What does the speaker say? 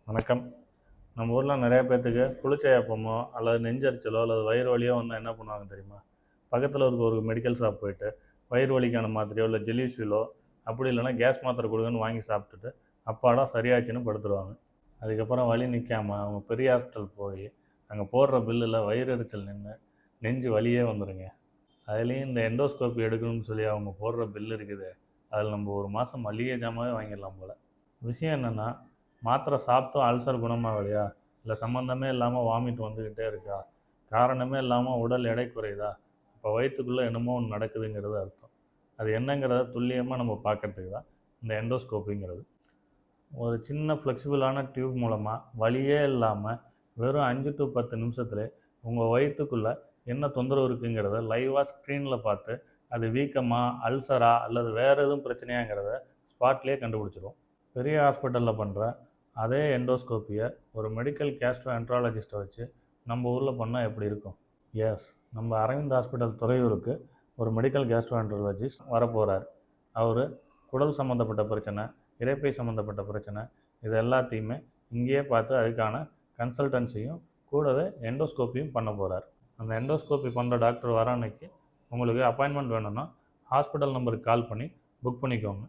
வணக்கம். நம்ம ஊரில் நிறைய பேர்த்துக்கு புளிச்ச ஏப்பமோ அல்லது நெஞ்சரிச்சலோ அல்லது வயிறு வலியோ வந்தால் என்ன பண்ணுவாங்க தெரியுமா? பக்கத்தில் இருக்க ஒரு மெடிக்கல் ஷாப் போயிட்டு வயிறு வலிக்கான மாத்திரையோ இல்லை ஜெலிஃபிலோ அப்படி இல்லைன்னா கேஸ் மாத்திரை கொடுங்கன்னு வாங்கி சாப்பிட்டுட்டு அப்பாடா சரியாச்சுன்னு படுத்துருவாங்க. அதுக்கப்புறம் வலி நிற்காமல் அவங்க பெரிய ஹாஸ்பிட்டல் போய் அங்கே போடுற பில்லில் வயிறு எரிச்சல் நின்று நெஞ்சு வலியே வந்துடுங்க. அதுலேயும் இந்த எண்டோஸ்கோப்பி எடுக்கணும்னு சொல்லி அவங்க போடுற பில் இருக்குது. அதில் நம்ம ஒரு மாதம் மளிகை ஜாமாவே வாங்கிடலாம் போல். விஷயம் என்னென்னா, மாத்திரை சாப்பிட்டும் அல்சர் குணமாகலையா, இல்லை சம்மந்தமே இல்லாமல் வாமிட் வந்துக்கிட்டே இருக்கா, காரணமே இல்லாமல் உடல் எடை குறையுதா, இப்போ வயிற்றுக்குள்ளே என்னமோ ஒன்று நடக்குதுங்கிறது அர்த்தம். அது என்னங்கிறத துல்லியமாக நம்ம பார்க்குறதுக்கு தான் இந்த எண்டோஸ்கோப்பிங்கிறது. ஒரு சின்ன ஃப்ளெக்சிபிளான டியூப் மூலமாக வலியே இல்லாமல் வெறும் 5 to 10 நிமிஷத்துல உங்கள் வயிற்றுக்குள்ளே என்ன தொந்தரவு இருக்குங்கிறத லைவாக ஸ்க்ரீனில் பார்த்து அது வீக்கமா, அல்சரா அல்லது வேறு எதுவும் பிரச்சனையாங்கிறத ஸ்பாட்லேயே கண்டுபிடிச்சிடும். பெரிய ஹாஸ்பிட்டலில் பண்ணுற அதே எண்டோஸ்கோப்பியை ஒரு மெடிக்கல் கேஸ்ட்ரோஎன்ட்ராலஜிஸ்ட்டை வச்சு நம்ம ஊரில் பண்ணால் எப்படி இருக்கும்? எஸ், நம்ம அரவிந்த் ஹாஸ்பிட்டல் துறையூருக்கு ஒரு மெடிக்கல் கேஸ்ட்ரோஎன்ட்ராலஜிஸ்ட் வரப்போகிறார். அவர் குடல் சம்மந்தப்பட்ட பிரச்சனை, இரைப்பை சம்மந்தப்பட்ட பிரச்சனை, இது எல்லாத்தையுமே இங்கேயே பார்த்து அதுக்கான கன்சல்டன்சியும் கூடவே எண்டோஸ்கோப்பியும் பண்ண போகிறார். அந்த எண்டோஸ்கோப்பி பண்ணுற டாக்டர் வர அன்னைக்கு உங்களுக்கு அப்பாயின்மெண்ட் வேணும்னா ஹாஸ்பிட்டல் நம்பருக்கு கால் பண்ணி புக் பண்ணிக்கோங்க.